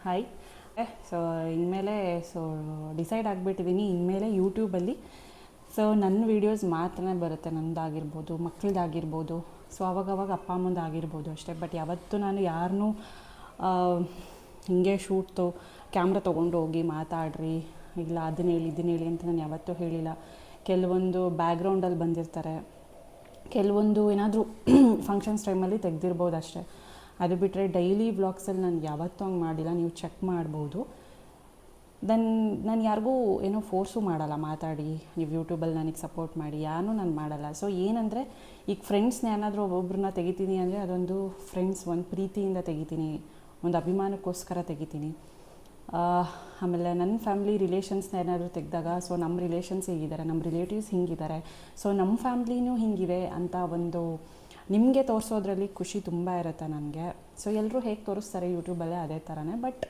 Hi. So ಇನ್ಮೇಲೆ decide ಆಗಿಬಿಟ್ಟಿದ್ದೀನಿ, ಇನ್ಮೇಲೆ ಯೂಟ್ಯೂಬಲ್ಲಿ ನನ್ನ ವೀಡಿಯೋಸ್ ಮಾತ್ರ ಬರುತ್ತೆ, ನನ್ನದಾಗಿರ್ಬೋದು, ಮಕ್ಕಳದಾಗಿರ್ಬೋದು. ಸೊ ಅವಾಗವಾಗ ಅಪ್ಪ ಅಮ್ಮಂದಾಗಿರ್ಬೋದು ಅಷ್ಟೇ. ಬಟ್ ಯಾವತ್ತೂ ನಾನು ಯಾರನ್ನೂ ಹಿಂಗೆ ಕ್ಯಾಮ್ರಾ ತೊಗೊಂಡು ಹೋಗಿ ಮಾತಾಡ್ರಿ, ಇಲ್ಲ ಅದನ್ನ ಹೇಳಿ ಅಂತ ನಾನು ಯಾವತ್ತೂ ಹೇಳಿಲ್ಲ. ಕೆಲವೊಂದು ಬ್ಯಾಕ್ಗ್ರೌಂಡಲ್ಲಿ ಬಂದಿರ್ತಾರೆ, ಕೆಲವೊಂದು ಏನಾದರೂ ಫಂಕ್ಷನ್ಸ್ ಟೈಮಲ್ಲಿ ತೆಗೆದಿರ್ಬೋದು ಅಷ್ಟೇ. ಅದು ಬಿಟ್ಟರೆ ಡೈಲಿ ವ್ಲಾಗ್ಸಲ್ಲಿ ನಾನು ಯಾವತ್ತೂ ಹಂಗೆ ಮಾಡಿಲ್ಲ, ನೀವು ಚೆಕ್ ಮಾಡ್ಬೋದು. ನಾನು ಯಾರಿಗೂ ಏನೋ ಫೋರ್ಸು ಮಾಡಲ್ಲ, ಮಾತಾಡಿ ನೀವು ಯೂಟ್ಯೂಬಲ್ಲಿ ನನಗೆ ಸಪೋರ್ಟ್ ಮಾಡಿ, ಯಾರೂ ನಾನು ಮಾಡಲ್ಲ. ಸೊ ಏನಂದರೆ ಈಗ ಫ್ರೆಂಡ್ಸ್ನ ಏನಾದರೂ ಒಬ್ಬೊಬ್ಬರನ್ನ ತೆಗಿತೀನಿ ಅಂದರೆ ಅದೊಂದು ಫ್ರೆಂಡ್ಸ್ ಒಂದು ಪ್ರೀತಿಯಿಂದ ತೆಗಿತೀನಿ, ಒಂದು ಅಭಿಮಾನಕ್ಕೋಸ್ಕರ ತೆಗಿತೀನಿ. ಆಮೇಲೆ ನನ್ನ ಫ್ಯಾಮ್ಲಿ ರಿಲೇಷನ್ಸ್ನ ಏನಾದರೂ ತೆಗೆದಾಗ, ಸೊ ನಮ್ಮ ರಿಲೇಷನ್ಸ್ ಹೀಗಿದ್ದಾರೆ, ನಮ್ಮ ರಿಲೇಟಿವ್ಸ್ ಹಿಂಗಿದ್ದಾರೆ, ಸೊ ನಮ್ಮ ಫ್ಯಾಮ್ಲಿನೂ ಹಿಂಗಿದೆ ಅಂತ ಒಂದು ನಿಮಗೆ ತೋರಿಸೋದ್ರಲ್ಲಿ ಖುಷಿ ತುಂಬ ಇರುತ್ತೆ ನನಗೆ. ಸೊ ಎಲ್ಲರೂ ಹೇಗೆ ತೋರಿಸ್ತಾರೆ ಯೂಟ್ಯೂಬಲ್ಲೇ ಅದೇ ಥರನೇ. ಬಟ್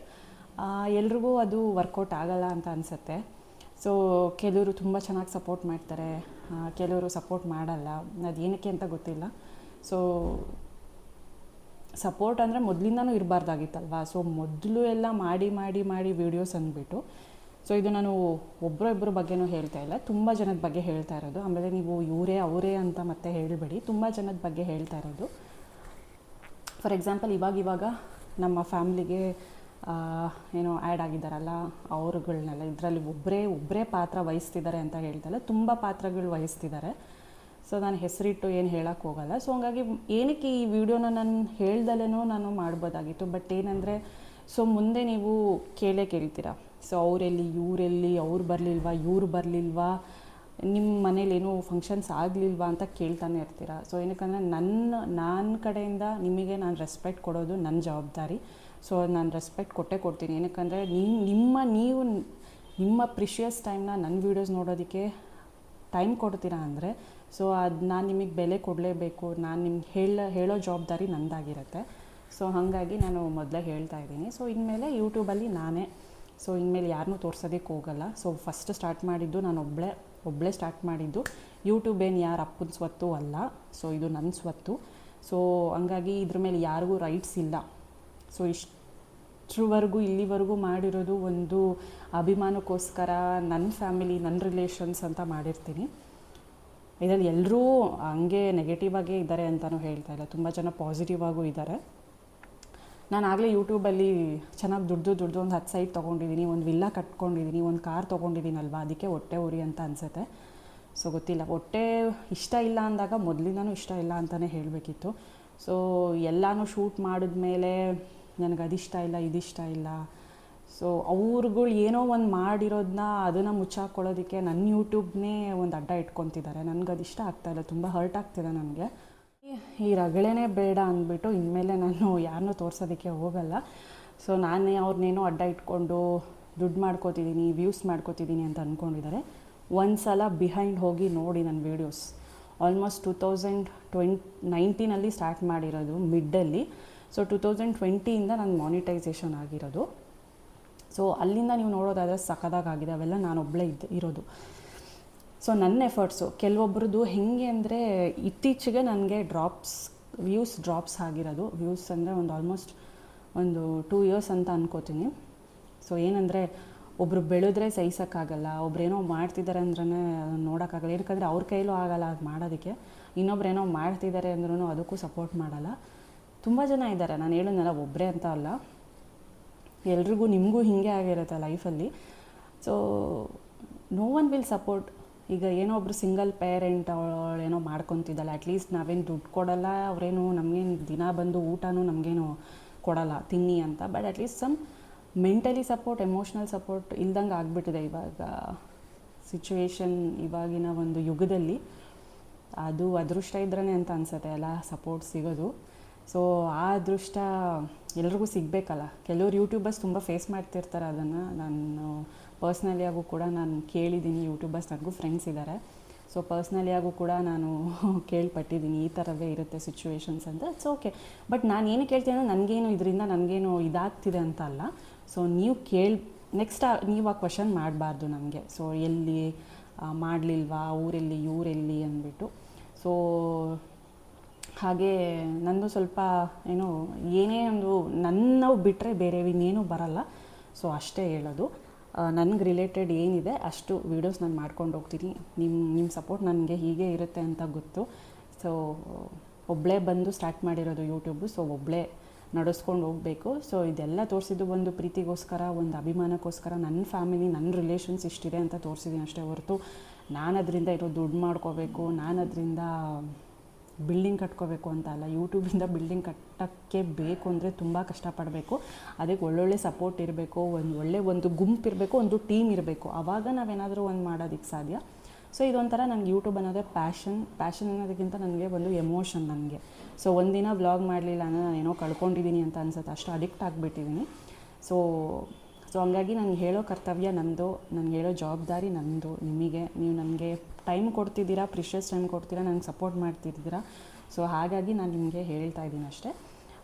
ಎಲ್ರಿಗೂ ಅದು ವರ್ಕೌಟ್ ಆಗಲ್ಲ ಅಂತ ಅನಿಸುತ್ತೆ. ಸೊ ಕೆಲವರು ತುಂಬ ಚೆನ್ನಾಗಿ ಸಪೋರ್ಟ್ ಮಾಡ್ತಾರೆ, ಕೆಲವರು ಸಪೋರ್ಟ್ ಮಾಡಲ್ಲ, ಅದು ಏನಕ್ಕೆ ಅಂತ ಗೊತ್ತಿಲ್ಲ. ಸೊ ಸಪೋರ್ಟ್ ಅಂದರೆ ಮೊದಲಿಂದನೂ ಇರಬಾರ್ದಾಗಿತ್ತಲ್ವ. ಸೊ ಮೊದಲು ಎಲ್ಲ ಮಾಡಿ ವೀಡಿಯೋಸ್ ಅಂದ್ಬಿಟ್ಟು, ಸೊ ಇದು ನಾನು ಒಬ್ಬರ ಬಗ್ಗೆನೂ ಹೇಳ್ತಾ ಇಲ್ಲ, ತುಂಬ ಜನದ ಬಗ್ಗೆ ಹೇಳ್ತಾ ಇರೋದು. ಆಮೇಲೆ ನೀವು ಇವರೇ ಅವರೇ ಅಂತ ಮತ್ತೆ ಹೇಳಬೇಡಿ, ತುಂಬ ಜನದ ಬಗ್ಗೆ ಹೇಳ್ತಾ ಇರೋದು. ಫಾರ್ ಎಕ್ಸಾಂಪಲ್ ಇವಾಗ ನಮ್ಮ ಫ್ಯಾಮ್ಲಿಗೆ ಏನೋ ಆ್ಯಡ್ ಆಗಿದ್ದಾರಲ್ಲ, ಅವ್ರುಗಳನ್ನೆಲ್ಲ ಇದರಲ್ಲಿ ಒಬ್ಬರೇ ಪಾತ್ರ ವಹಿಸ್ತಿದ್ದಾರೆ ಅಂತ ಹೇಳ್ತಲ್ಲ, ತುಂಬ ಪಾತ್ರಗಳು ವಹಿಸ್ತಿದ್ದಾರೆ. ಸೊ ನಾನು ಹೆಸರಿಟ್ಟು ಏನು ಹೇಳೋಕ್ಕೆ ಹೋಗಲ್ಲ. ಸೊ ಹಂಗಾಗಿ ಏನಕ್ಕೆ ಈ ವಿಡಿಯೋನ ನಾನು ಹೇಳ್ದಲ್ಲೇ ನಾನು ಮಾಡ್ಬೋದಾಗಿತ್ತು. ಬಟ್ ಏನಂದರೆ, ಸೊ ಮುಂದೆ ನೀವು ಕೇಳ್ತೀರಾ, ಸೊ ಅವರೆಲ್ಲಿ ಇವರೆಲ್ಲಿ, ಅವ್ರು ಬರಲಿಲ್ವಾ ಇವ್ರು ಬರಲಿಲ್ವಾ, ನಿಮ್ಮ ಮನೇಲೇನೂ ಫಂಕ್ಷನ್ಸ್ ಆಗಲಿಲ್ವಾ ಅಂತ ಕೇಳ್ತಾನೆ ಇರ್ತೀರ. ಸೊ ಏನಕ್ಕಂದರೆ ನನ್ನ ಕಡೆಯಿಂದ ನಿಮಗೆ ನಾನು ರೆಸ್ಪೆಕ್ಟ್ ಕೊಡೋದು ನನ್ನ ಜವಾಬ್ದಾರಿ. ಸೊ ನಾನು ರೆಸ್ಪೆಕ್ಟ್ ಕೊಡ್ತೀನಿ. ಏನಕ್ಕಂದರೆ ನೀವು ನಿಮ್ಮ ಪ್ರಿಷಿಯಸ್ ಟೈಮ್ನ ನನ್ನ ವೀಡಿಯೋಸ್ ನೋಡೋದಕ್ಕೆ ಟೈಮ್ ಕೊಡ್ತೀರಾ ಅಂದರೆ, ಸೊ ಅದು ನಾನು ನಿಮಗೆ ಬೆಲೆ ಕೊಡಲೇಬೇಕು, ನಾನು ನಿಮ್ಗೆ ಹೇಳೋ ಜವಾಬ್ದಾರಿ ನನ್ನದಾಗಿರುತ್ತೆ. ಸೊ ಹಾಗಾಗಿ ನಾನು ಮೊದಲೇ ಹೇಳ್ತಾ ಇದ್ದೀನಿ. ಸೊ ಇನ್ಮೇಲೆ ಯೂಟ್ಯೂಬಲ್ಲಿ ನಾನೇ, ಸೊ ಇನ್ಮೇಲೆ ಯಾರನ್ನೂ ತೋರ್ಸೋದಕ್ಕೆ ಹೋಗಲ್ಲ. ಸೊ ಫಸ್ಟ್ ಸ್ಟಾರ್ಟ್ ಮಾಡಿದ್ದು ನಾನು ಒಬ್ಬಳೇ ಸ್ಟಾರ್ಟ್ ಮಾಡಿದ್ದು. ಯೂಟ್ಯೂಬ್ ಏನು ಯಾರು ಅಪ್ಪನ ಸ್ವತ್ತು ಅಲ್ಲ, ಸೊ ಇದು ನನ್ನ ಸ್ವತ್ತು. ಸೊ ಹಂಗಾಗಿ ಇದ್ರ ಮೇಲೆ ಯಾರಿಗೂ ರೈಟ್ಸ್ ಇಲ್ಲ. ಸೊ ಇಲ್ಲಿವರೆಗೂ ಮಾಡಿರೋದು ಒಂದು ಅಭಿಮಾನಕ್ಕೋಸ್ಕರ, ನನ್ನ ಫ್ಯಾಮಿಲಿ, ನನ್ನ ರಿಲೇಷನ್ಸ್ ಅಂತ ಮಾಡಿರ್ತೀನಿ. ಇದರಲ್ಲಿ ಎಲ್ಲರೂ ಹಂಗೆ ನೆಗೆಟಿವ್ ಆಗೇ ಇದ್ದಾರೆ ಅಂತಲೂ ಹೇಳ್ತಾ ಇಲ್ಲ, ತುಂಬ ಜನ ಪಾಸಿಟಿವ್ ಆಗೂ ಇದ್ದಾರೆ. ನಾನು ಆಗಲೇ ಯೂಟ್ಯೂಬಲ್ಲಿ ಚೆನ್ನಾಗಿ ದುಡ್ದು ಒಂದು 10 ಸೈಟ್ ತೊಗೊಂಡಿದ್ದೀನಿ, ಒಂದು ವಿಲ್ಲಾ ಕಟ್ಕೊಂಡಿದ್ದೀನಿ, ಒಂದು ಕಾರ್ ತೊಗೊಂಡಿದ್ದೀನಲ್ವ, ಅದಕ್ಕೆ ಹೊಟ್ಟೆ ಉರಿ ಅಂತ ಅನಿಸುತ್ತೆ. ಸೊ ಗೊತ್ತಿಲ್ಲ, ಹೊಟ್ಟೆ ಇಷ್ಟ ಇಲ್ಲ ಅಂದಾಗ ಮೊದಲಿಂದನೂ ಇಷ್ಟ ಇಲ್ಲ ಅಂತಲೇ ಹೇಳಬೇಕಿತ್ತು. ಸೊ ಎಲ್ಲನೂ ಶೂಟ್ ಮಾಡಿದ್ಮೇಲೆ ನನಗೆ ಅದಿಷ್ಟ ಇಲ್ಲ, ಇದಿಷ್ಟ ಇಲ್ಲ. ಸೊ ಅವ್ರುಗಳು ಏನೋ ಒಂದು ಮಾಡಿರೋದನ್ನ ಅದನ್ನು ಮುಚ್ಚಾಕೊಳ್ಳೋದಕ್ಕೆ ನನ್ನ ಯೂಟ್ಯೂಬ್ನೇ ಒಂದು ಅಡ್ಡ ಇಟ್ಕೊತಿದ್ದಾರೆ. ನನಗೆ ಅದಿಷ್ಟ ಆಗ್ತಾಯಿಲ್ಲ, ತುಂಬ ಹರ್ಟ್ ಆಗ್ತಿದೆ ನನಗೆ. ಈ ರಗಳೆನೇ ಬೇಡ ಅಂದ್ಬಿಟ್ಟು ಇನ್ಮೇಲೆ ನಾನು ಯಾರನ್ನೂ ತೋರ್ಸೋದಕ್ಕೆ ಹೋಗಲ್ಲ. ಸೊ ನಾನೇ ಅವ್ರನ್ನೇನೋ ಅಡ್ಡ ಇಟ್ಕೊಂಡು ದುಡ್ಡು ಮಾಡ್ಕೋತಿದ್ದೀನಿ, ವ್ಯೂಸ್ ಮಾಡ್ಕೋತಿದ್ದೀನಿ ಅಂತ ಅಂದ್ಕೊಂಡಿದ್ದಾರೆ. ಒಂದು ಸಲ ಬಿಹೈಂಡ್ ಹೋಗಿ ನೋಡಿ ನನ್ನ ವೀಡಿಯೋಸ್. ಆಲ್ಮೋಸ್ಟ್ 2019 ಸ್ಟಾರ್ಟ್ ಮಾಡಿರೋದು ಮಿಡ್ಡಲ್ಲಿ. ಸೊ 2020ಇಂದ ನನ್ನ ಮಾನಿಟೈಸೇಷನ್ ಆಗಿರೋದು. ಸೊ ಅಲ್ಲಿಂದ ನೀವು ನೋಡೋದಾದರೆ ಸಖತ್ತಾಗಿದೆ. ಅವೆಲ್ಲ ನಾನೊಬ್ಬಳೇ ಇರೋದು. ಸೊ ನನ್ನ ಎಫರ್ಟ್ಸು ಕೆಲವೊಬ್ರದ್ದು ಹೆಂಗೆ ಅಂದರೆ, ಇತ್ತೀಚೆಗೆ ನನಗೆ ವ್ಯೂಸ್ ಡ್ರಾಪ್ಸ್ ಆಗಿರೋದು. ವ್ಯೂಸ್ ಅಂದರೆ ಆಲ್ಮೋಸ್ಟ್ 2 ಇಯರ್ಸ್ ಅಂತ ಅನ್ಕೋತೀನಿ. ಸೊ ಏನಂದರೆ, ಒಬ್ಬರು ಬೆಳೆದ್ರೆ ಸಹಿಸೋಕ್ಕಾಗಲ್ಲ, ಒಬ್ರೇನೋ ಮಾಡ್ತಿದ್ದಾರೆ ಅಂದ್ರೇ ನೋಡೋಕ್ಕಾಗಲ್ಲ. ಏನಕ್ಕಂದರೆ ಅವ್ರ ಕೈಲೂ ಆಗಲ್ಲ ಅದು ಮಾಡೋದಕ್ಕೆ. ಇನ್ನೊಬ್ರೇನೋ ಮಾಡ್ತಿದ್ದಾರೆ ಅಂದ್ರೂ ಅದಕ್ಕೂ ಸಪೋರ್ಟ್ ಮಾಡಲ್ಲ. ತುಂಬ ಜನ ಇದ್ದಾರೆ, ನಾನು ಹೇಳೋದಲ್ಲ ಒಬ್ಬರೇ ಅಂತ ಅಲ್ಲ, ಎಲ್ರಿಗೂ ನಿಮಗೂ ಹೀಗೆ ಆಗಿರುತ್ತೆ ಲೈಫಲ್ಲಿ. So no one will support. ಈಗ ಏನೋ ಒಬ್ಬರು ಸಿಂಗಲ್ ಪೇರೆಂಟ್ ಅವಳೇನೋ ಮಾಡ್ಕೊತಿದ್ದಲ್ಲ, ಅಟ್ಲೀಸ್ಟ್ ನಾವೇನು ದುಡ್ಡು ಕೊಡಲ್ಲ, ಅವರೇನು ನಮಗೇನು ದಿನ ಬಂದು ಊಟನೂ ನಮಗೇನು ಕೊಡಲ್ಲ ತಿನ್ನಿ ಅಂತ. But at least some mentally support, emotional support ಇಲ್ದಂಗೆ ಆಗಿಬಿಟ್ಟಿದೆ ಇವಾಗ ಸಿಚುವೇಶನ್. ಇವಾಗಿನ ಒಂದು ಯುಗದಲ್ಲಿ ಅದು ಅದೃಷ್ಟ ಇದ್ರೇ ಅಂತ ಅನಿಸುತ್ತೆ ಎಲ್ಲ ಸಪೋರ್ಟ್ ಸಿಗೋದು. ಸೊ ಆ ಅದೃಷ್ಟ ಎಲ್ರಿಗೂ ಸಿಗಬೇಕಲ್ಲ. ಕೆಲವರು ಯೂಟ್ಯೂಬರ್ಸ್ ತುಂಬ ಫೇಸ್ ಮಾಡ್ತಿರ್ತಾರೆ ಅದನ್ನು. ನಾನು ಪರ್ಸ್ನಲಿಯಾಗೂ ಕೂಡ ನಾನು ಕೇಳಿದ್ದೀನಿ, ಯೂಟ್ಯೂಬರ್ಸ್ ನನಗೂ ಫ್ರೆಂಡ್ಸ್ ಇದ್ದಾರೆ. ಸೊ ಪರ್ಸ್ನಲಿಯಾಗೂ ಕೂಡ ನಾನು ಕೇಳ್ಪಟ್ಟಿದ್ದೀನಿ, ಈ ಥರವೇ ಇರುತ್ತೆ ಸಿಚುವೇಶನ್ಸ್ ಅಂತ. It's okay. ಬಟ್ ನಾನು ಏನು ಕೇಳ್ತೀನಿ ಅಂದರೆ, ಇದರಿಂದ ನನಗೇನು ಇದಾಗ್ತಿದೆ ಅಂತ ಅಲ್ಲ. ಸೊ ನೀವು ನೆಕ್ಸ್ಟ್ ನೀವು ಆ ಕ್ವಶನ್ ಮಾಡಬಾರ್ದು ನನಗೆ. ಸೊ ಎಲ್ಲಿ ಮಾಡಲಿಲ್ವಾ, ಊರೆಲ್ಲಿ ಇವರೆಲ್ಲಿ ಅಂದ್ಬಿಟ್ಟು. ಸೊ ಹಾಗೆ ನಂದು ಸ್ವಲ್ಪ ಏನೋ ಏನೇ ಒಂದು ನನ್ನ ಬಿಟ್ಟರೆ ಬೇರೆ ಇನ್ನೇನು ಬರಲ್ಲ. ಸೊ ಅಷ್ಟೇ ಹೇಳೋದು. ನನಗೆ ರಿಲೇಟೆಡ್ ಏನಿದೆ ಅಷ್ಟು ವೀಡಿಯೋಸ್ ನಾನು ಮಾಡ್ಕೊಂಡು ಹೋಗ್ತೀನಿ. ನಿಮ್ಮ ಸಪೋರ್ಟ್ ನನಗೆ ಹೀಗೆ ಇರುತ್ತೆ ಅಂತ ಗೊತ್ತು. ಸೊ ಒಬ್ಬಳೇ ಬಂದು ಸ್ಟಾರ್ಟ್ ಮಾಡಿರೋದು ಯೂಟ್ಯೂಬು. ಸೊ ಒಬ್ಬಳೇ ನಡೆಸ್ಕೊಂಡು ಹೋಗಬೇಕು. ಸೊ ಇದೆಲ್ಲ ತೋರಿಸಿದ್ದು ಒಂದು ಪ್ರೀತಿಗೋಸ್ಕರ, ಒಂದು ಅಭಿಮಾನಕ್ಕೋಸ್ಕರ, ನನ್ನ ಫ್ಯಾಮಿಲಿ, ನನ್ನ ರಿಲೇಷನ್ಸ್ ಇಷ್ಟಿದೆ ಅಂತ ತೋರಿಸಿದ್ದೀನಿ ಅಷ್ಟೇ ಹೊರತು ನಾನು ಅದರಿಂದ ಏನೋ ದುಡ್ಡು ಮಾಡ್ಕೋಬೇಕು, ನಾನು ಅದರಿಂದ ಬಿಲ್ಡಿಂಗ್ ಕಟ್ಕೋಬೇಕು ಅಂತ ಅಲ್ಲ. ಯೂಟ್ಯೂಬಿಂದ ಬಿಲ್ಡಿಂಗ್ ಕಟ್ಟೋಕ್ಕೆ ಬೇಕು ಅಂದರೆ ತುಂಬ ಕಷ್ಟಪಡಬೇಕು. ಅದಕ್ಕೆ ಒಳ್ಳೊಳ್ಳೆ ಸಪೋರ್ಟ್ ಇರಬೇಕು, ಒಂದು ಗುಂಪು ಇರಬೇಕು, ಒಂದು ಟೀಮ್ ಇರಬೇಕು. ಆವಾಗ ನಾವೇನಾದರೂ ಒಂದು ಮಾಡೋದಕ್ಕೆ ಸಾಧ್ಯ. ಸೊ ಇದೊಂಥರ ನನಗೆ ಯೂಟ್ಯೂಬ್ ಅನ್ನೋದೇ ಪ್ಯಾಷನ್ ಅನ್ನೋದಕ್ಕಿಂತ ನನಗೆ ಒಂದು ಎಮೋಷನ್ ನನಗೆ. ಸೊ ಒಂದಿನ ವ್ಲಾಗ್ ಮಾಡಲಿಲ್ಲ ಅಂದರೆ ನಾನು ಏನೋ ಕಳ್ಕೊಂಡಿದ್ದೀನಿ ಅಂತ ಅನ್ಸುತ್ತೆ, ಅಷ್ಟು ಅಡಿಕ್ಟ್ ಆಗಿಬಿಟ್ಟಿದ್ದೀನಿ. ಸೊ ಹಂಗಾಗಿ ನನಗೆ ಹೇಳೋ ಕರ್ತವ್ಯ ನನ್ನದು, ನನಗೆ ಹೇಳೋ ಜವಾಬ್ದಾರಿ ನನ್ನದು. ನಿಮಗೆ ನೀವು ನನಗೆ ಟೈಮ್ ಕೊಡ್ತಿದ್ದೀರಾ, ಪ್ರಿಷಿಯಸ್ ಟೈಮ್ ಕೊಡ್ತೀರಾ, ನನಗೆ ಸಪೋರ್ಟ್ ಮಾಡ್ತಿದ್ದೀರಾ. ಸೊ ಹಾಗಾಗಿ ನಾನು ನಿಮಗೆ ಹೇಳ್ತಾ ಇದ್ದೀನಿ ಅಷ್ಟೇ.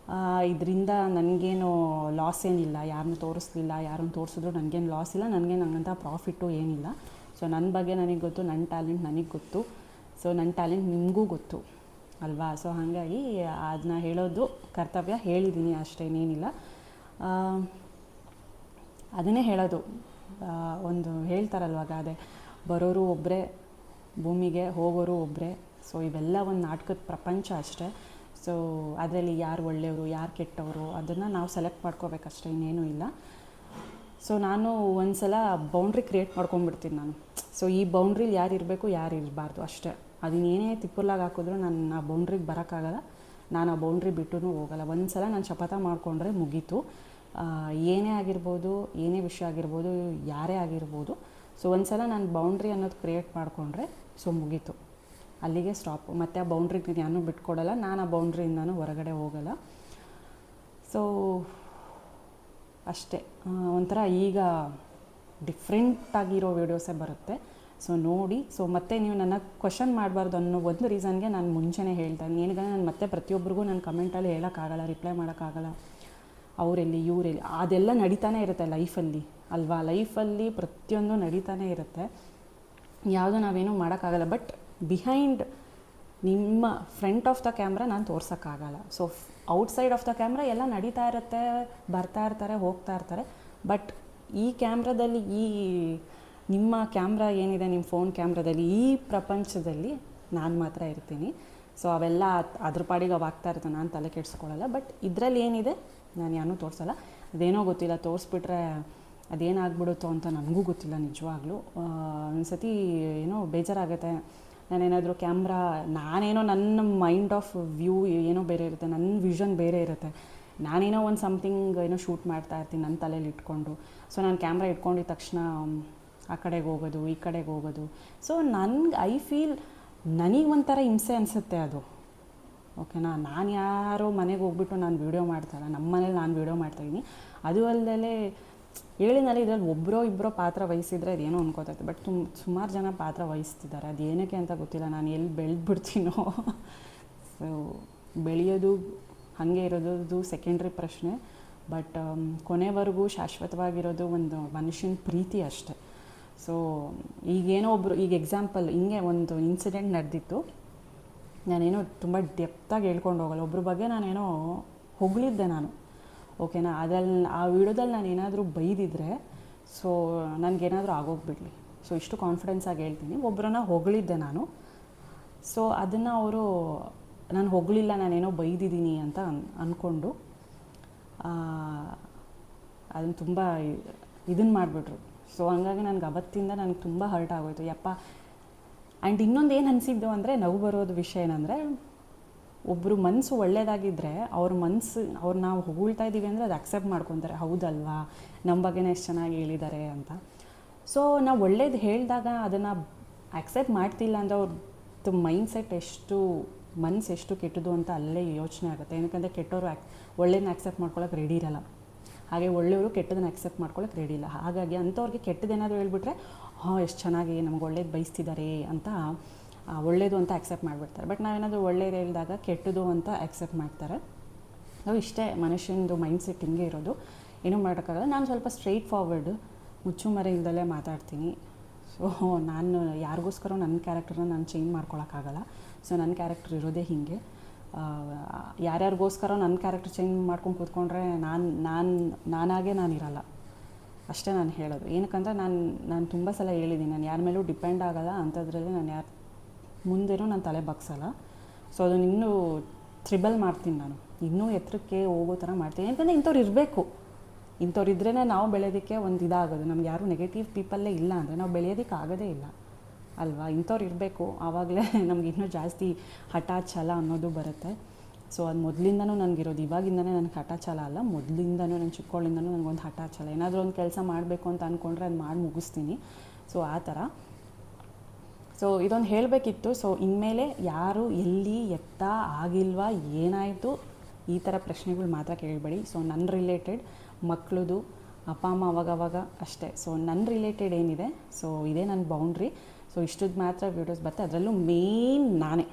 ಇದರಿಂದ ನನಗೇನು ಲಾಸ್ ಏನಿಲ್ಲ, ಯಾರನ್ನೂ ತೋರಿಸ್ಲಿಲ್ಲ, ಯಾರನ್ನು ತೋರಿಸಿದ್ರು ನನಗೇನು ಲಾಸ್ ಇಲ್ಲ, ನನಗೇನು ಹಂಗಂತ ಪ್ರಾಫಿಟ್ಟು ಏನಿಲ್ಲ. ಸೊ ನನ್ನ ಬಗ್ಗೆ ನನಗೆ ಗೊತ್ತು, ನನ್ನ ಟ್ಯಾಲೆಂಟ್ ನನಗೆ ಗೊತ್ತು. ಸೊ ನನ್ನ ಟ್ಯಾಲೆಂಟ್ ನಿಮಗೂ ಗೊತ್ತು ಅಲ್ವಾ. ಸೊ ಹಾಗಾಗಿ ಅದನ್ನ ಹೇಳೋದು ಕರ್ತವ್ಯ, ಹೇಳಿದ್ದೀನಿ ಅಷ್ಟೇ, ಇನ್ನೇನಿಲ್ಲ. ಅದನ್ನೇ ಹೇಳೋದು. ಒಂದು ಹೇಳ್ತಾರಲ್ವ ಗಾದೆ, ಬರೋರು ಒಬ್ಬರೇ ಭೂಮಿಗೆ, ಹೋಗೋರು ಒಬ್ಬರೇ. ಸೊ ಇವೆಲ್ಲ ಒಂದು ನಾಟಕದ ಪ್ರಪಂಚ ಅಷ್ಟೇ. ಸೊ ಅದರಲ್ಲಿ ಯಾರು ಒಳ್ಳೆಯವರು, ಯಾರು ಕೆಟ್ಟವರು, ಅದನ್ನು ನಾವು ಸೆಲೆಕ್ಟ್ ಮಾಡ್ಕೋಬೇಕಷ್ಟೇ, ಇನ್ನೇನೂ ಇಲ್ಲ. ಸೊ ನಾನು ಒಂದು ಸಲ ಬೌಂಡ್ರಿ ಕ್ರಿಯೇಟ್ ಮಾಡ್ಕೊಂಡ್ಬಿಡ್ತೀನಿ ನಾನು. ಸೊ ಈ ಬೌಂಡ್ರಿಲಿ ಯಾರು ಇರಬೇಕು, ಯಾರು ಇರಬಾರ್ದು ಅಷ್ಟೇ. ಅದನ್ನೇನೇ ತಿಪ್ಪಲಾಗಿ ಹಾಕಿದ್ರು ನಾನು ಆ ಬೌಂಡ್ರಿಗೆ ಬರೋಕ್ಕಾಗಲ್ಲ. ನಾನು ಆ ಬೌಂಡ್ರಿ ಬಿಟ್ಟು ಹೋಗಲ್ಲ. ಒಂದು ಸಲ ನಾನು ಶಪಥ ಮಾಡಿಕೊಂಡ್ರೆ ಮುಗೀತು. ಏನೇ ಆಗಿರ್ಬೋದು, ಏನೇ ವಿಷಯ ಆಗಿರ್ಬೋದು, ಯಾರೇ ಆಗಿರ್ಬೋದು. ಸೊ ಒಂದು ಸಲ ನಾನು ಬೌಂಡ್ರಿ ಅನ್ನೋದು ಕ್ರಿಯೇಟ್ ಮಾಡಿಕೊಂಡ್ರೆ ಸೊ ಮುಗೀತು, ಅಲ್ಲಿಗೆ ಸ್ಟಾಪ್. ಮತ್ತು ಆ ಬೌಂಡ್ರಿಗೆ ನಾನು ಬಿಟ್ಕೊಡಲ್ಲ, ನಾನು ಆ ಬೌಂಡ್ರಿಯಿಂದನೂ ಹೊರಗಡೆ ಹೋಗಲ್ಲ. ಸೊ ಅಷ್ಟೇ. ಒಂಥರ ಈಗ ಡಿಫ್ರೆಂಟಾಗಿರೋ ವೀಡಿಯೋಸೇ ಬರುತ್ತೆ. ಸೊ ನೋಡಿ. ಸೊ ಮತ್ತೆ ನೀವು ನನ್ನ ಕ್ವಶನ್ ಮಾಡಬಾರ್ದು ಅನ್ನೋ ಒಂದು ರೀಸನ್ಗೆ ನಾನು ಮುಂಚೆನೇ ಹೇಳ್ತಾ ಇದ್ದೀನಿ. ಏನಕ್ಕೆ ನಾನು ಮತ್ತೆ ಪ್ರತಿಯೊಬ್ಬರಿಗೂ ನಾನು ಕಮೆಂಟಲ್ಲಿ ಹೇಳೋಕ್ಕಾಗಲ್ಲ, ರಿಪ್ಲೈ ಮಾಡೋಕ್ಕಾಗಲ್ಲ. ಅವರೆಲ್ಲಿ ಇವರೆಲ್ಲಿ ಅದೆಲ್ಲ ನಡೀತಾನೆ ಇರುತ್ತೆ ಲೈಫಲ್ಲಿ ಅಲ್ವಾ. ಲೈಫಲ್ಲಿ ಪ್ರತಿಯೊಂದು ನಡೀತಾನೆ ಇರುತ್ತೆ, ಯಾವುದೂ ನಾವೇನೂ ಮಾಡೋಕ್ಕಾಗಲ್ಲ. ಬಟ್ ಬಿಹೈಂಡ್ ನಿಮ್ಮ ಫ್ರಂಟ್ ಆಫ್ ದ ಕ್ಯಾಮ್ರಾ ನಾನು ತೋರ್ಸೋಕ್ಕಾಗಲ್ಲ. So outside of the camera ಎಲ್ಲ ನಡೀತಾ ಇರುತ್ತೆ, ಬರ್ತಾ ಇರ್ತಾರೆ, ಹೋಗ್ತಾ ಇರ್ತಾರೆ. ಬಟ್ ಈ ಕ್ಯಾಮ್ರಾದಲ್ಲಿ, ಈ ನಿಮ್ಮ ಕ್ಯಾಮ್ರಾ ಏನಿದೆ, ನಿಮ್ಮ ಫೋನ್ ಕ್ಯಾಮ್ರಾದಲ್ಲಿ, ಈ ಪ್ರಪಂಚದಲ್ಲಿ ನಾನು ಮಾತ್ರ ಇರ್ತೀನಿ. ಸೊ ಅವೆಲ್ಲ ಅದ್ರ ಪಾಡಿಗೆ ಅವು ಆಗ್ತಾ ಇರುತ್ತೆ, ನಾನು ತಲೆ ಕೆಡಿಸ್ಕೊಳ್ಳಲ್ಲ. ಬಟ್ ಇದರಲ್ಲಿ ಏನಿದೆ ನಾನು ಯಾರೂ ತೋರಿಸಲ್ಲ. ಅದೇನೋ ಗೊತ್ತಿಲ್ಲ, ತೋರಿಸ್ಬಿಟ್ರೆ ಅದೇನಾಗ್ಬಿಡುತ್ತೋ ಅಂತ ನನಗೂ ಗೊತ್ತಿಲ್ಲ ನಿಜವಾಗ್ಲೂ. ಒಂದು ಸತಿ ಏನೋ ಬೇಜಾರಾಗುತ್ತೆ. ನಾನೇನಾದರೂ ಕ್ಯಾಮ್ರಾ, ನಾನೇನೋ ನನ್ನ ಮೈಂಡ್ ಆಫ್ ವ್ಯೂ ಏನೋ ಬೇರೆ ಇರುತ್ತೆ, ನನ್ನ ವಿಷನ್ ಬೇರೆ ಇರುತ್ತೆ. ನಾನೇನೋ ಒಂದು ಸಮಥಿಂಗ್ ಏನೋ ಶೂಟ್ ಮಾಡ್ತಾ ಇರ್ತೀನಿ ನನ್ನ ತಲೆಯಲ್ಲಿ ಇಟ್ಕೊಂಡು. ಸೊ ನಾನು ಕ್ಯಾಮ್ರಾ ಇಟ್ಕೊಂಡಿದ್ದ ತಕ್ಷಣ ಆ ಕಡೆಗೆ ಹೋಗೋದು, ಈ ಕಡೆಗೆ ಹೋಗೋದು. ಸೊ ಐ ಫೀಲ್ ನನಗೆ ಒಂಥರ ಹಿಂಸೆ ಅನಿಸುತ್ತೆ ಅದು. ಓಕೆನಾ. ನಾನು ಯಾರೋ ಮನೆಗೆ ಹೋಗ್ಬಿಟ್ಟು ನಾನು ವೀಡಿಯೋ ಮಾಡ್ತಾಯಿಲ್ಲ, ನಮ್ಮ ಮನೇಲಿ ನಾನು ವೀಡಿಯೋ ಮಾಡ್ತಾಯಿದ್ದೀನಿ. ಅದು ಅಲ್ಲದೆ ಹೇಳಿನಲ್ಲಿ ಇದರಲ್ಲಿ ಒಬ್ಬರೋ ಇಬ್ಬರೋ ಪಾತ್ರ ವಹಿಸಿದರೆ ಅದೇನೋ ಅನ್ಕೋತೈತೆ. ಬಟ್ ಸುಮಾರು ಜನ ಪಾತ್ರ ವಹಿಸ್ತಿದ್ದಾರೆ, ಅದು ಏನಕ್ಕೆ ಅಂತ ಗೊತ್ತಿಲ್ಲ. ನಾನು ಎಲ್ಲಿ ಬೆಳೆದ್ಬಿಡ್ತೀನೋ. ಸೊ ಬೆಳೆಯೋದು ಹಾಗೆ ಇರೋದು ಸೆಕೆಂಡ್ರಿ ಪ್ರಶ್ನೆ. ಬಟ್ ಕೊನೆವರೆಗೂ ಶಾಶ್ವತವಾಗಿರೋದು ಒಂದು ಮನುಷ್ಯನ ಪ್ರೀತಿ ಅಷ್ಟೆ. ಸೊ ಈಗೇನೋ ಒಬ್ಬರು, ಈಗ ಎಕ್ಸಾಂಪಲ್ ಹಿಂಗೆ ಒಂದು ಇನ್ಸಿಡೆಂಟ್ ನಡೆದಿತ್ತು. ನಾನೇನೋ ತುಂಬ ಡೆಪ್ತಾಗಿ ಹೇಳ್ಕೊಂಡು ಹೋಗಲ್ಲ. ಒಬ್ಬರ ಬಗ್ಗೆ ನಾನೇನೋ ಹೊಗಳಿದ್ದೆ ನಾನು, ಓಕೆನಾ. ಅದ್ರಲ್ಲಿ ಆ ವಿಡಿಯೋದಲ್ಲಿ ನಾನು ಏನಾದರೂ ಬೈದಿದ್ರೆ ಸೊ ನನಗೇನಾದರೂ ಆಗೋಗ್ಬಿಡಲಿ. ಸೊ ಇಷ್ಟು ಕಾನ್ಫಿಡೆನ್ಸಾಗಿ ಹೇಳ್ತೀನಿ. ಒಬ್ಬರನ್ನ ಹೊಗಳಿದ್ದೆ ನಾನು. ಸೊ ಅದನ್ನು ಅವರು ನಾನು ಹೊಗಳಿಲ್ಲ, ನಾನೇನೋ ಬೈದಿದ್ದೀನಿ ಅಂತ ಅಂದ್ಕೊಂಡು ಅದನ್ನು ತುಂಬ ಇದನ್ನು ಮಾಡಿಬಿಟ್ರು. ಸೊ ಹಂಗಾಗಿ ನನಗೆ ಅವತ್ತಿಂದ ನನಗೆ ತುಂಬ ಹರ್ಟ್ ಆಗೋಯ್ತು. ಯಪ್ಪ. ಆ್ಯಂಡ್ ಇನ್ನೊಂದು ಏನು ಅನಿಸಿದ್ದು ಅಂದರೆ, ನಗು ಬರೋದು ವಿಷಯ ಏನಂದರೆ, ಒಬ್ಬರು ಮನಸ್ಸು ಒಳ್ಳೆಯದಾಗಿದ್ದರೆ ಅವ್ರು ನಾವು ಹೊಗಳ್ತಾ ಇದ್ದೀವಿ ಅಂದರೆ ಅದು ಅಕ್ಸೆಪ್ಟ್ ಮಾಡ್ಕೊತಾರೆ. ಹೌದಲ್ವಾ, ನಮ್ಮ ಬಗ್ಗೆನೇ ಎಷ್ಟು ಚೆನ್ನಾಗಿ ಹೇಳಿದ್ದಾರೆ ಅಂತ. ಸೊ ನಾವು ಒಳ್ಳೇದು ಹೇಳಿದಾಗ ಅದನ್ನು ಅಕ್ಸೆಪ್ಟ್ ಮಾಡ್ತಿಲ್ಲ ಅಂದರೆ ಅವ್ರದ್ದು ಮೈಂಡ್ಸೆಟ್ ಮನಸ್ಸು ಎಷ್ಟು ಕೆಟ್ಟದು ಅಂತ ಅಲ್ಲೇ ಯೋಚನೆ ಆಗುತ್ತೆ. ಏನಕ್ಕಂದರೆ ಕೆಟ್ಟವರು ಒಳ್ಳೇದನ್ನ ಅಕ್ಸೆಪ್ಟ್ ಮಾಡ್ಕೊಳ್ಳೋಕೆ ರೆಡಿ ಇರಲ್ಲ, ಹಾಗೆ ಒಳ್ಳೆಯವರು ಕೆಟ್ಟದನ್ನ ಅಕ್ಸೆಪ್ಟ್ ಮಾಡ್ಕೊಳ್ಳೋಕೆ ರೆಡಿ ಇಲ್ಲ. ಹಾಗಾಗಿ ಅಂಥವ್ರಿಗೆ ಕೆಟ್ಟದೇನಾದರೂ ಹೇಳ್ಬಿಟ್ರೆ, ಎಷ್ಟು ಚೆನ್ನಾಗಿ ನಮ್ಗೆ ಒಳ್ಳೇದು ಬಯಸ್ತಿದ್ದಾರೆ ಅಂತ ಒಳ್ಳೇದು ಅಂತ ಅಕ್ಸೆಪ್ಟ್ ಮಾಡಿಬಿಡ್ತಾರೆ. ಬಟ್ ನಾವೇನಾದರೂ ಒಳ್ಳೇದು ಹೇಳಿದಾಗ ಕೆಟ್ಟದು ಅಂತ ಅಕ್ಸೆಪ್ಟ್ ಮಾಡ್ತಾರೆ. ನಾವು ಇಷ್ಟೇ, ಮನುಷ್ಯನದು ಮೈಂಡ್ಸೆಟ್ ಹಿಂಗೆ ಇರೋದು, ಏನೂ ಮಾಡೋಕ್ಕಾಗಲ್ಲ. ನಾನು ಸ್ವಲ್ಪ ಸ್ಟ್ರೈಟ್ ಫಾರ್ವರ್ಡು, ಮುಚ್ಚುಮರೆ ಇಲ್ದಲೇ ಮಾತಾಡ್ತೀನಿ. ಸೊ ನಾನು ಯಾರಿಗೋಸ್ಕರ ನನ್ನ ಕ್ಯಾರೆಕ್ಟರ್ನ ನಾನು ಚೇಂಜ್ ಮಾಡ್ಕೊಳಕ್ಕಾಗಲ್ಲ. ಸೊ ನನ್ನ ಕ್ಯಾರೆಕ್ಟರ್ ಇರೋದೇ ಹೀಗೆ. ಯಾರ್ಯಾರಿಗೋಸ್ಕರ ನನ್ನ ಕ್ಯಾರೆಕ್ಟರ್ ಚೇಂಜ್ ಮಾಡ್ಕೊಂಡು ಕೂತ್ಕೊಂಡ್ರೆ ನಾನಾಗೆ ನಾನಿರಲ್ಲ. ಅಷ್ಟೇ ನಾನು ಹೇಳೋದು. ಏನಕ್ಕಂದ್ರೆ ನಾನು ತುಂಬ ಸಲ ಹೇಳಿದ್ದೀನಿ, ನಾನು ಯಾರ ಮೇಲೂ ಡಿಪೆಂಡ್ ಆಗೋಲ್ಲ, ಅಂಥದ್ರಲ್ಲಿ ನಾನು ಯಾರು ಮುಂದೆನೂ ನಾನು ತಲೆ ಬಗ್ಸಲ್ಲ. ಸೊ ಅದನ್ನು ಇನ್ನೂ ತ್ರಿಬಲ್ ಮಾಡ್ತೀನಿ, ನಾನು ಇನ್ನೂ ಎತ್ತರಕ್ಕೆ ಹೋಗೋ ಥರ ಮಾಡ್ತೀನಿ. ಯಾಕಂದರೆ ಇಂಥವ್ರು ಇರಬೇಕು, ಇಂಥವ್ರು ಇದ್ರೇ ನಾವು ಬೆಳೆಯೋದಕ್ಕೆ ಒಂದು ಇದಾಗೋದು. ನಮ್ಗೆ ಯಾರೂ ನೆಗೆಟಿವ್ ಪೀಪಲ್ಲೇ ಇಲ್ಲ ಅಂದರೆ ನಾವು ಬೆಳೆಯೋದಕ್ಕೆ ಆಗೋದೇ ಇಲ್ಲ ಅಲ್ವಾ. ಇಂಥವ್ರು ಇರಬೇಕು, ಆವಾಗಲೇ ನಮ್ಗೆ ಇನ್ನೂ ಜಾಸ್ತಿ ಹಠ ಛಲ ಅನ್ನೋದು ಬರುತ್ತೆ. ಸೊ ಅದು ಮೊದಲಿಂದನೂ ನನಗಿರೋದು, ಇವಾಗಿಂದನೇ ನನಗೆ ಹಠ ಛಲ ಅಲ್ಲ, ಮೊದಲಿಂದನೂ ನಾನು ಚಿಕ್ಕವಳಿಂದನೂ ನನಗೊಂದು ಹಠ ಛಲ. ಏನಾದರೂ ಒಂದು ಕೆಲಸ ಮಾಡಬೇಕು ಅಂತ ಅಂದ್ಕೊಂಡ್ರೆ ಅದು ಮಾಡಿ ಮುಗಿಸ್ತೀನಿ. ಸೊ ಆ ಥರ. ಸೊ ಇದೊಂದು ಹೇಳಬೇಕಿತ್ತು. ಸೊ ಇನ್ಮೇಲೆ ಯಾರು ಎಲ್ಲಿ ಎತ್ತ ಆಗಿಲ್ವಾ ಏನಾಯಿತು ಈ ಥರ ಪ್ರಶ್ನೆಗಳು ಮಾತ್ರ ಕೇಳಬೇಡಿ. ಸೊ ನನ್ನ ರಿಲೇಟೆಡ್ ಮಕ್ಕಳದು ಅಪ್ಪ ಅಮ್ಮ ಅವಾಗವಾಗ ಅಷ್ಟೇ. ಸೊ ನನ್ನ ರಿಲೇಟೆಡ್ ಏನಿದೆ, ಸೊ ಇದೇ ನನ್ನ ಬೌಂಡ್ರಿ. ಸೊ ಇಷ್ಟದ್ದು ಮಾತ್ರ ವೀಡಿಯೋಸ್ ಬರುತ್ತೆ. ಅದರಲ್ಲೂ ಮೇನ್ ನಾನೇ,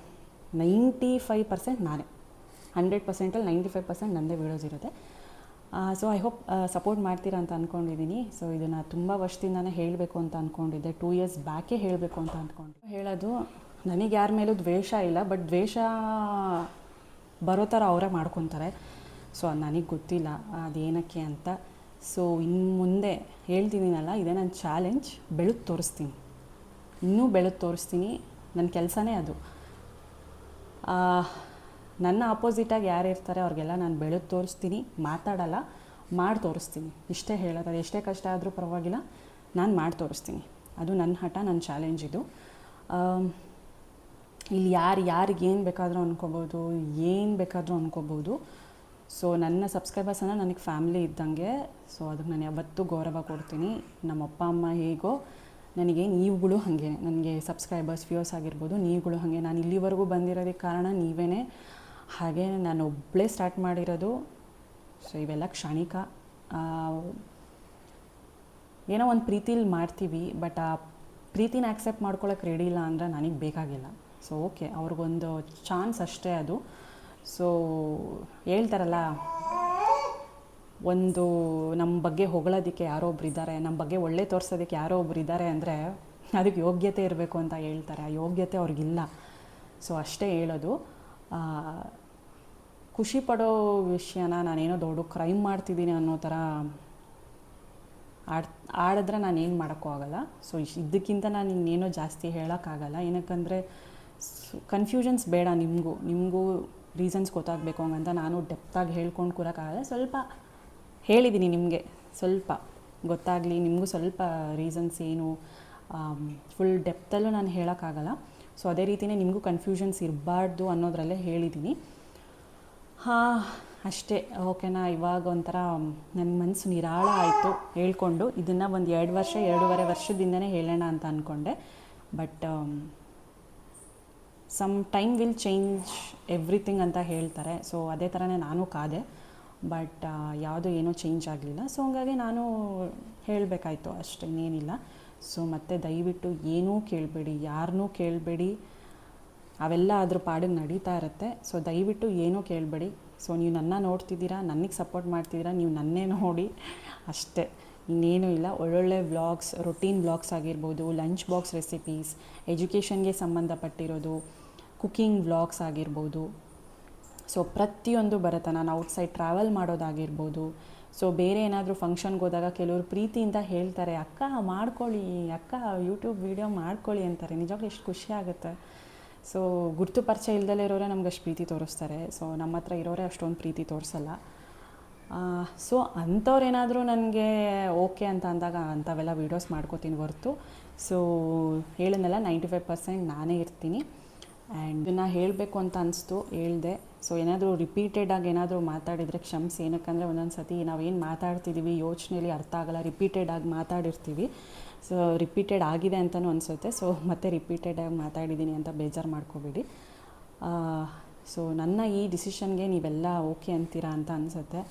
95% ನಾನೇ, 100%ಅಲ್ಲಿ 95% ನನ್ನದೇ ವೀಡಿಯೋಸ್ ಇರುತ್ತೆ. ಸೊ ಐ ಹೋಪ್ ಸಪೋರ್ಟ್ ಮಾಡ್ತೀರಾ ಅಂತ ಅಂದ್ಕೊಂಡಿದ್ದೀನಿ. ಸೊ ಇದನ್ನು ತುಂಬ ವರ್ಷದಿಂದನೇ ಹೇಳಬೇಕು ಅಂತ ಅಂದ್ಕೊಂಡಿದ್ದೆ, 2 years ಬ್ಯಾಕೇ ಹೇಳಬೇಕು ಅಂತ ಅಂದ್ಕೊಂಡಿದ್ದೆ. ಹೇಳೋದು, ನನಗೆ ಯಾರ ಮೇಲೂ ದ್ವೇಷ ಇಲ್ಲ, ಬಟ್ ದ್ವೇಷ ಬರೋ ಥರ ಅವರೇ ಮಾಡ್ಕೊತಾರೆ. ಸೊ ಅದು ನನಗೆ ಗೊತ್ತಿಲ್ಲ ಅದೇನಕ್ಕೆ ಅಂತ. ಸೊ ಇನ್ನು ಮುಂದೆ ಹೇಳ್ತಿದ್ದೀನಲ್ಲ, ಇದೇ ನನ್ನ ಚಾಲೆಂಜ್. ಬೆಳೆದು ತೋರಿಸ್ತೀನಿ, ಇನ್ನೂ ಬೆಳೆದು ತೋರಿಸ್ತೀನಿ. ನನ್ನ ಕೆಲಸನೇ ಅದು. ನನ್ನ ಆಪೋಸಿಟಾಗಿ ಯಾರು ಇರ್ತಾರೆ ಅವ್ರಿಗೆಲ್ಲ ನಾನು ಬೆಳೆದು ತೋರಿಸ್ತೀನಿ. ಮಾತಾಡಲ್ಲ, ಮಾಡಿ ತೋರಿಸ್ತೀನಿ. ಇಷ್ಟೇ ಹೇಳೋದು. ಅದು ಎಷ್ಟೇ ಕಷ್ಟ ಆದರೂ ಪರವಾಗಿಲ್ಲ, ನಾನು ಮಾಡಿ ತೋರಿಸ್ತೀನಿ. ಅದು ನನ್ನ ಹಠ, ನನ್ನ ಚಾಲೆಂಜ್ ಇದು. ಇಲ್ಲಿ ಯಾರಿಗೆ ಏನು ಬೇಕಾದರೂ ಅಂದ್ಕೋಬೋದು, ಏನು ಬೇಕಾದರೂ ಅಂದ್ಕೋಬೋದು. ಸೊ ನನ್ನ ಸಬ್ಸ್ಕ್ರೈಬರ್ಸನ್ನು ನನಗೆ ಫ್ಯಾಮಿಲಿ ಇದ್ದಂಗೆ. ಸೊ ಅದಕ್ಕೆ ನಾನು ಯಾವತ್ತೂ ಗೌರವ ಕೊಡ್ತೀನಿ. ನಮ್ಮ ಅಪ್ಪ ಅಮ್ಮ ಹೇಗೋ ನನಗೆ ನೀವುಗಳು ಹಾಗೆ, ನನಗೆ ಸಬ್ಸ್ಕ್ರೈಬರ್ಸ್ ವ್ಯೂವರ್ಸ್ ಆಗಿರ್ಬೋದು, ನೀವುಗಳು ಹಾಗೆ. ನಾನು ಇಲ್ಲಿವರೆಗೂ ಬಂದಿರೋದಕ್ಕೆ ಕಾರಣ ನೀವೇ. ಹಾಗೆ ನಾನು ಒಬ್ಬಳೇ ಸ್ಟಾರ್ಟ್ ಮಾಡಿರೋದು. ಸೊ ಇವೆಲ್ಲ ಕ್ಷಣಿಕ. ಏನೋ ಒಂದು ಪ್ರೀತಿಲಿ ಮಾಡ್ತೀವಿ, ಬಟ್ ಆ ಪ್ರೀತಿನ ಆ್ಯಕ್ಸೆಪ್ಟ್ ಮಾಡ್ಕೊಳ್ಳೋಕೆ ರೆಡಿ ಇಲ್ಲ ಅಂದರೆ ನನಗೆ ಬೇಕಾಗಿಲ್ಲ. ಸೊ ಓಕೆ, ಅವ್ರಿಗೊಂದು ಚಾನ್ಸ್ ಅಷ್ಟೇ ಅದು. ಸೊ ಹೇಳ್ತಾರಲ್ಲ, ಒಂದು ನಮ್ಮ ಬಗ್ಗೆ ಹೊಗಳೋದಕ್ಕೆ ಯಾರೋ ಒಬ್ರು ಇದ್ದಾರೆ, ನಮ್ಮ ಬಗ್ಗೆ ಒಳ್ಳೆ ತೋರಿಸೋದಕ್ಕೆ ಯಾರೋ ಒಬ್ರು ಇದ್ದಾರೆ ಅಂದರೆ ಅದಕ್ಕೆ ಯೋಗ್ಯತೆ ಇರಬೇಕು ಅಂತ ಹೇಳ್ತಾರೆ. ಆ ಯೋಗ್ಯತೆ ಅವ್ರಿಗಿಲ್ಲ. ಸೊ ಅಷ್ಟೇ ಹೇಳೋದು. ಖುಷಿ ಪಡೋ ವಿಷಯನ ನಾನೇನೋ ದೊಡ್ಡ ಕ್ರೈಮ್ ಮಾಡ್ತಿದ್ದೀನಿ ಅನ್ನೋ ಥರ ಆಡಿದ್ರೆ ನಾನೇನು ಮಾಡೋಕ್ಕೂ ಆಗೋಲ್ಲ. ಸೊ ಇದಕ್ಕಿಂತ ನಾನು ಇನ್ನೇನೋ ಜಾಸ್ತಿ ಹೇಳೋಕ್ಕಾಗಲ್ಲ. ಏನಕ್ಕಂದರೆ ಕನ್ಫ್ಯೂಷನ್ಸ್ ಬೇಡ. ನಿಮಗೂ ರೀಸನ್ಸ್ ಗೊತ್ತಾಗಬೇಕು ಹಂಗಂತ ನಾನು ಡೆಪ್ತಾಗಿ ಹೇಳ್ಕೊಂಡು ಕೂರೋಕ್ಕಾಗಲ್ಲ. ಸ್ವಲ್ಪ ಹೇಳಿದ್ದೀನಿ ನಿಮಗೆ, ಸ್ವಲ್ಪ ಗೊತ್ತಾಗಲಿ ನಿಮಗೂ, ಸ್ವಲ್ಪ ರೀಸನ್ಸ್ ಏನು ಫುಲ್ ಡೆಪ್ತಲ್ಲೂ ನಾನು ಹೇಳೋಕ್ಕಾಗಲ್ಲ. ಸೊ ಅದೇ ರೀತಿಯೇ ನಿಮಗೂ ಕನ್ಫ್ಯೂಷನ್ಸ್ ಇರಬಾರ್ದು ಅನ್ನೋದ್ರಲ್ಲೇ ಹೇಳಿದ್ದೀನಿ. ಅಷ್ಟೇ, ಓಕೆನಾ. ಇವಾಗ ಒಂಥರ ನನ್ನ ಮನಸ್ಸು ನಿರಾಳ ಆಯಿತು ಹೇಳ್ಕೊಂಡು. ಇದನ್ನು ಒಂದು 2-2.5 ವರ್ಷದಿಂದನೇ ಹೇಳೋಣ ಅಂತ ಅಂದ್ಕೊಂಡೆ. But some time will change everything ಅಂತ ಹೇಳ್ತಾರೆ. ಸೊ ಅದೇ ಥರನೇ ನಾನು ಕಾದೆ, ಬಟ್ ಯಾವುದೂ ಏನೂ ಚೇಂಜ್ ಆಗಲಿಲ್ಲ. ಸೊ ಹಂಗಾಗಿ ನಾನು ಹೇಳಬೇಕಾಯ್ತು ಅಷ್ಟೇ, ಇನ್ನೇನಿಲ್ಲ. ಸೊ ಮತ್ತೆ ದಯವಿಟ್ಟು ಏನೂ ಕೇಳಬೇಡಿ, ಯಾರನ್ನೂ ಕೇಳಬೇಡಿ. ಅವೆಲ್ಲ ಅದ್ರ ಪಾಡಿಗೆ ನಡೀತಾ ಇರುತ್ತೆ. ಸೊ ದಯವಿಟ್ಟು ಏನೂ ಕೇಳಬೇಡಿ. ಸೊ ನೀವು ನನ್ನ ನೋಡ್ತಿದ್ದೀರಾ, ನನಗೆ ಸಪೋರ್ಟ್ ಮಾಡ್ತಿದ್ದೀರಾ, ನೀವು ನನ್ನೇ ನೋಡಿ ಅಷ್ಟೇ, ಇನ್ನೇನೂ ಇಲ್ಲ. ಒಳ್ಳೊಳ್ಳೆ ವ್ಲಾಗ್ಸ್, ರೊಟೀನ್ ವ್ಲಾಗ್ಸ್ ಆಗಿರ್ಬೋದು, ಲಂಚ್ ಬಾಕ್ಸ್ ರೆಸಿಪೀಸ್, ಎಜುಕೇಷನ್ಗೆ ಸಂಬಂಧಪಟ್ಟಿರೋದು, ಕುಕ್ಕಿಂಗ್ ವ್ಲಾಗ್ಸ್ ಆಗಿರ್ಬೋದು. ಸೊ ಪ್ರತಿಯೊಂದು ಬರುತ್ತೆ. ನಾನು ಔಟ್ಸೈಡ್ ಟ್ರಾವೆಲ್ ಮಾಡೋದಾಗಿರ್ಬೋದು. ಸೊ ಬೇರೆ ಏನಾದರೂ ಫಂಕ್ಷನ್ಗೆ ಹೋದಾಗ ಕೆಲವರು ಪ್ರೀತಿಯಿಂದ ಹೇಳ್ತಾರೆ, ಅಕ್ಕ ಮಾಡ್ಕೊಳ್ಳಿ, ಅಕ್ಕ ಯೂಟ್ಯೂಬ್ ವೀಡಿಯೋ ಮಾಡ್ಕೊಳ್ಳಿ ಅಂತಾರೆ. ನಿಜವಾಗ್ಲೂ ಎಷ್ಟು ಖುಷಿ ಆಗುತ್ತೆ. ಸೊ ಗುರ್ತು ಪರಿಚಯ ಇಲ್ದಲೇ ಇರೋರೆ ನಮ್ಗೆ ಅಷ್ಟು ಪ್ರೀತಿ ತೋರಿಸ್ತಾರೆ. ಸೊ ನಮ್ಮ ಹತ್ರ ಇರೋರೆ ಅಷ್ಟೊಂದು ಪ್ರೀತಿ ತೋರಿಸಲ್ಲ. ಸೊ ಅಂಥವ್ರೇನಾದರೂ ನನಗೆ ಓಕೆ ಅಂತ ಅಂದಾಗ ಅಂಥವೆಲ್ಲ ವೀಡಿಯೋಸ್ ಮಾಡ್ಕೋತೀನಿ ಹೊರ್ತು. ಸೊ ಹೇಳಿದ್ನಲ್ಲ, 95% ನಾನೇ ಇರ್ತೀನಿ. ಆ್ಯಂಡ್ ಇದನ್ನು ಹೇಳಬೇಕು ಅಂತ ಅನಿಸ್ತು, ಹೇಳಿದೆ. ಸೊ ಏನಾದರೂ ರಿಪೀಟೆಡಾಗಿ ಏನಾದರೂ ಮಾತಾಡಿದರೆ ಕ್ಷಮಿಸಿ. ಏನಕ್ಕಂದರೆ ಒಂದೊಂದು ಸತಿ ನಾವೇನು ಮಾತಾಡ್ತಿದ್ದೀವಿ ಯೋಚನೆಯಲ್ಲಿ ಅರ್ಥ ಆಗಲ್ಲ, ರಿಪೀಟೆಡಾಗಿ ಮಾತಾಡಿರ್ತೀವಿ. ಸೊ ರಿಪೀಟೆಡ್ ಆಗಿದೆ ಅಂತಲೂ ಅನಿಸುತ್ತೆ. ಸೊ ಮತ್ತೆ ರಿಪೀಟೆಡಾಗಿ ಮಾತಾಡಿದ್ದೀನಿ ಅಂತ ಬೇಜಾರು ಮಾಡ್ಕೋಬೇಡಿ. ಸೊ ನನ್ನ ಈ ಡಿಸಿಷನ್ಗೆ ನೀವೆಲ್ಲ ಓಕೆ ಅಂತೀರಾ ಅಂತ ಅನಿಸುತ್ತೆ.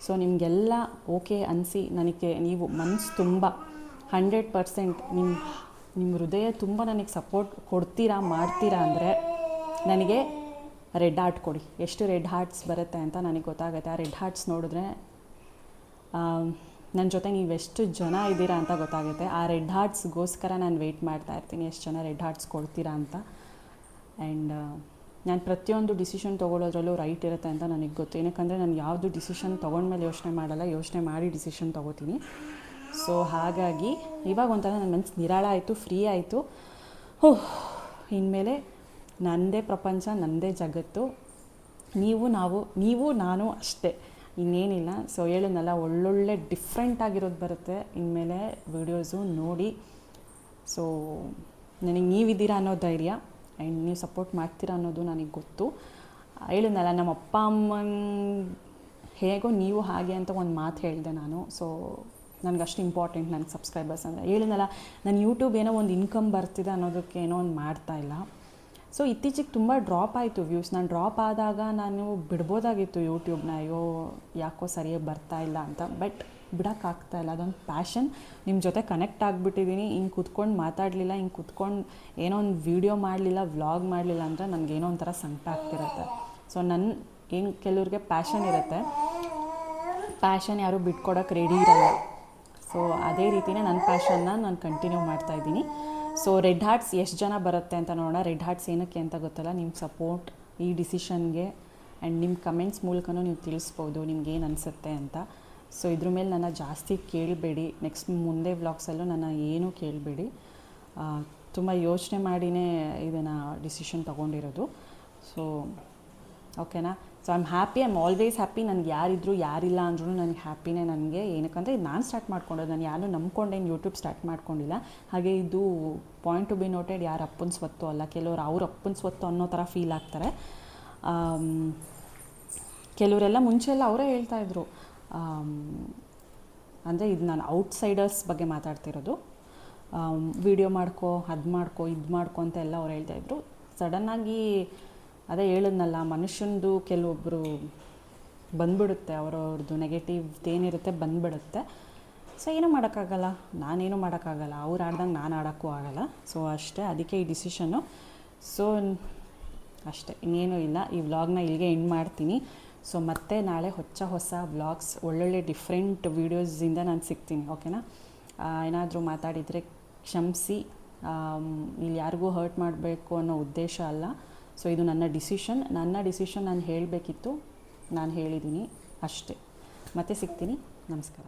ಸೊ ನಿಮಗೆಲ್ಲ ಓಕೆ ಅನಿಸಿ ನನಗೆ ನೀವು ಮನಸ್ಸು ತುಂಬ 100% ನಿಮ್ಮ ಹೃದಯ ತುಂಬ ನನಗೆ ಸಪೋರ್ಟ್ ಕೊಡ್ತೀರಾ, ಮಾಡ್ತೀರಾ ಅಂದರೆ ನನಗೆ ರೆಡ್ ಹಾರ್ಟ್ ಕೊಡಿ. ಎಷ್ಟು ರೆಡ್ ಹಾರ್ಟ್ಸ್ ಬರುತ್ತೆ ಅಂತ ನನಗೆ ಗೊತ್ತಾಗುತ್ತೆ. ಆ ರೆಡ್ ಹಾರ್ಟ್ಸ್ ನೋಡಿದ್ರೆ ನನ್ನ ಜೊತೆ ನೀವೆಷ್ಟು ಜನ ಇದ್ದೀರಾ ಅಂತ ಗೊತ್ತಾಗುತ್ತೆ. ಆ ರೆಡ್ ಹಾರ್ಟ್ಸ್ಗೋಸ್ಕರ ನಾನು ವೆಯ್ಟ್ ಮಾಡ್ತಾ ಇರ್ತೀನಿ, ಎಷ್ಟು ಜನ ರೆಡ್ ಹಾರ್ಟ್ಸ್ ಕೊಡ್ತೀರಾ ಅಂತ. ಆ್ಯಂಡ್ ನಾನು ಪ್ರತಿಯೊಂದು ಡಿಸಿಷನ್ ತೊಗೊಳ್ಳೋದ್ರಲ್ಲೂ ರೈಟ್ ಇರುತ್ತೆ ಅಂತ ನನಗೆ ಗೊತ್ತು. ಏನಕ್ಕಂದರೆ ನಾನು ಯಾವುದು ಡಿಸಿಷನ್ ತೊಗೊಂಡ್ಮೇಲೆ ಯೋಚನೆ ಮಾಡಲ್ಲ, ಯೋಚನೆ ಮಾಡಿ ಡಿಸಿಷನ್ ತೊಗೋತೀನಿ. ಸೊ ಹಾಗಾಗಿ ಇವಾಗ ಒಂಥರ ನನ್ನ ಮನಸ್ಸು ನಿರಾಳ ಆಯಿತು, ಫ್ರೀ ಆಯಿತು. ಇನ್ಮೇಲೆ ನನ್ನದೇ ಪ್ರಪಂಚ, ನನ್ನದೇ ಜಗತ್ತು, ನೀವು ನಾನು ಅಷ್ಟೇ, ಇನ್ನೇನಿಲ್ಲ. ಸೊ ಹೇಳಿದ್ನಲ್ಲ, ಒಳ್ಳೊಳ್ಳೆ ಡಿಫ್ರೆಂಟ್ ಆಗಿರೋದು ಬರುತ್ತೆ ಇನ್ಮೇಲೆ ವೀಡಿಯೋಸು ನೋಡಿ. ಸೊ ನನಗೆ ನೀವಿದ್ದೀರಾ ಅನ್ನೋ ಧೈರ್ಯ ಆ್ಯಂಡ್ ನೀವು ಸಪೋರ್ಟ್ ಮಾಡ್ತೀರಾ ಅನ್ನೋದು ನನಗೆ ಗೊತ್ತು. ಹೇಳಿದ್ನಲ್ಲ, ನಮ್ಮ ಅಪ್ಪ ಅಮ್ಮನ ಹೇಗೋ ನೀವು ಹಾಗೆ ಅಂತ ಒಂದು ಮಾತು ಹೇಳಿದೆ ನಾನು. ಸೊ ನನಗಷ್ಟು ಇಂಪಾರ್ಟೆಂಟ್ ನನಗೆ ಸಬ್ಸ್ಕ್ರೈಬರ್ಸ್ ಅಂದರೆ. ಹೇಳಿದ್ನಲ್ಲ, ನಾನು ಯೂಟ್ಯೂಬ್ ಏನೋ ಒಂದು ಇನ್ಕಮ್ ಬರ್ತಿದೆ ಅನ್ನೋದಕ್ಕೆ ಏನೋ ಒಂದು ಮಾಡ್ತಾಯಿಲ್ಲ. ಸೊ ಇತ್ತೀಚೆಗೆ ತುಂಬ ಡ್ರಾಪ್ ಆಯಿತು ವ್ಯೂಸ್. ನಾನು ಡ್ರಾಪ್ ಆದಾಗ ನಾನು ಬಿಡ್ಬೋದಾಗಿತ್ತು ಯೂಟ್ಯೂಬ್ನ, ಅಯ್ಯೋ ಯಾಕೋ ಸರಿಯಾಗಿ ಬರ್ತಾಯಿಲ್ಲ ಅಂತ. ಬಟ್ ಬಿಡೋಕ್ಕಾಗ್ತಾಯಿಲ್ಲ, ಅದೊಂದು ಪ್ಯಾಷನ್. ನಿಮ್ಮ ಜೊತೆ ಕನೆಕ್ಟ್ ಆಗಿಬಿಟ್ಟಿದ್ದೀನಿ. ಹಿಂಗೆ ಕೂತ್ಕೊಂಡು ಮಾತಾಡಲಿಲ್ಲ, ಹಿಂಗೆ ಕೂತ್ಕೊಂಡು ಏನೋ ಒಂದು ವೀಡಿಯೋ ಮಾಡಲಿಲ್ಲ, ವ್ಲಾಗ್ ಮಾಡಲಿಲ್ಲ ಅಂದರೆ ನನಗೇನೋ ಒಂಥರ ಸಂಕಟ ಆಗ್ತಿರುತ್ತೆ. ಸೊ ಏನು ಕೆಲವ್ರಿಗೆ ಪ್ಯಾಷನ್ ಇರುತ್ತೆ, ಪ್ಯಾಷನ್ ಯಾರೂ ಬಿಟ್ಕೊಡೋಕ್ಕೆ ರೆಡಿ ಇರಲ್ಲ. ಸೊ ಅದೇ ರೀತಿಯೇ ನನ್ನ ಪ್ಯಾಷನ್ನ ನಾನು ಕಂಟಿನ್ಯೂ ಮಾಡ್ತಾಯಿದ್ದೀನಿ. ಸೊ ರೆಡ್ ಹಾರ್ಟ್ಸ್ ಎಷ್ಟು ಜನ ಬರುತ್ತೆ ಅಂತ ನೋಡೋಣ. ರೆಡ್ ಹಾರ್ಟ್ಸ್ ಏನಕ್ಕೆ ಅಂತ ಗೊತ್ತಲ್ಲ, ನಿಮ್ಮ ಸಪೋರ್ಟ್ ಈ ಡಿಸಿಷನ್ಗೆ ಆ್ಯಂಡ್ ನಿಮ್ಮ ಕಮೆಂಟ್ಸ್ ಮೂಲಕನೂ ನೀವು ತಿಳಿಸ್ಬೋದು ನಿಮ್ಗೇನು ಅನಿಸುತ್ತೆ ಅಂತ. ಸೊ ಇದ್ರ ಮೇಲೆ ನನ್ನ ಜಾಸ್ತಿ ಕೇಳಬೇಡಿ, ನೆಕ್ಸ್ಟ್ ಮುಂದೆ ವ್ಲಾಗ್ಸಲ್ಲೂ ನನ್ನ ಏನೂ ಕೇಳಬೇಡಿ. ತುಂಬ ಯೋಚನೆ ಮಾಡಿಯೇ ಇದನ್ನು ಡಿಸಿಷನ್ ತೊಗೊಂಡಿರೋದು. ಸೊ ಓಕೆನಾ. So I am happy, I am always happy. ನನಗೆ ಯಾರಿದ್ರು ಯಾರಿಲ್ಲ ಅಂದ್ರೂ ನನಗೆ ಹ್ಯಾಪಿನೇ. ನನಗೆ ಏನಕ್ಕಂದರೆ ಇದು ನಾನು ಸ್ಟಾರ್ಟ್ ಮಾಡ್ಕೊಂಡೋದು, ನಾನು ಯಾರೂ ನಂಬ್ಕೊಂಡೇನು ಯೂಟ್ಯೂಬ್ ಸ್ಟಾರ್ಟ್ ಮಾಡ್ಕೊಂಡಿಲ್ಲ. ಹಾಗೆ ಇದು ಪಾಯಿಂಟ್ ಟು ಬಿ ನೋಟೆಡ್, ಯಾರ ಅಪ್ಪನ ಸ್ವತ್ತು ಅಲ್ಲ. ಕೆಲವರು ಅವ್ರ ಅಪ್ಪನ ಸ್ವತ್ತು ಅನ್ನೋ ಥರ ಫೀಲ್ ಆಗ್ತಾರೆ. ಕೆಲವರೆಲ್ಲ ಮುಂಚೆಲ್ಲ ಅವರೇ ಹೇಳ್ತಾಯಿದ್ರು, ಅಂದರೆ ಇದು ನಾನು ಔಟ್ಸೈಡರ್ಸ್ ಬಗ್ಗೆ ಮಾತಾಡ್ತಿರೋದು. ವಿಡಿಯೋ ಮಾಡ್ಕೊ, ಅದು ಮಾಡ್ಕೊ, ಇದು ಮಾಡ್ಕೊ ಅಂತ ಎಲ್ಲ ಅವ್ರು ಹೇಳ್ತಾಯಿದ್ರು. ಸಡನ್ನಾಗಿ ಅದೇ ಹೇಳಿದ್ನಲ್ಲ, ಮನುಷ್ಯಂದು ಕೆಲವೊಬ್ಬರು ಬಂದ್ಬಿಡುತ್ತೆ, ಅವ್ರವ್ರದ್ದು ನೆಗೆಟಿವ್ ಏನಿರುತ್ತೆ ಬಂದುಬಿಡುತ್ತೆ. ಸೊ ಏನೂ ಮಾಡೋಕ್ಕಾಗಲ್ಲ, ನಾನೇನು ಮಾಡೋಕ್ಕಾಗಲ್ಲ, ಅವ್ರು ಆಡ್ದಂಗೆ ನಾನು ಆಡೋಕ್ಕೂ ಆಗೋಲ್ಲ. ಸೊ ಅಷ್ಟೇ, ಅದಕ್ಕೆ ಈ ಡಿಸಿಷನ್ನು. ಸೊ ಅಷ್ಟೇ, ಇನ್ನೇನೂ ಇಲ್ಲ. ಈ ವ್ಲಾಗ್ನ ಇಲ್ಲಿಗೆ ಎಂಡ್ ಮಾಡ್ತೀನಿ. ಸೊ ಮತ್ತೆ ನಾಳೆ ಹೊಸ ವ್ಲಾಗ್ಸ್, ಒಳ್ಳೊಳ್ಳೆ ಡಿಫ್ರೆಂಟ್ ವೀಡಿಯೋಸಿಂದ ನಾನು ಸಿಗ್ತೀನಿ. ಓಕೆನಾ. ಏನಾದರೂ ಮಾತಾಡಿದರೆ ಕ್ಷಮಿಸಿ. ಇಲ್ಲಿ ಯಾರಿಗೂ ಹರ್ಟ್ ಮಾಡಬೇಕು ಅನ್ನೋ ಉದ್ದೇಶ ಅಲ್ಲ. ಸೊ ಇದು ನನ್ನ ಡಿಸಿಷನ್ ನಾನು ಹೇಳಬೇಕಿತ್ತು, ನಾನು ಹೇಳಿದ್ದೀನಿ ಅಷ್ಟೇ. ಮತ್ತೆ ಸಿಗ್ತೀನಿ. ನಮಸ್ಕಾರ.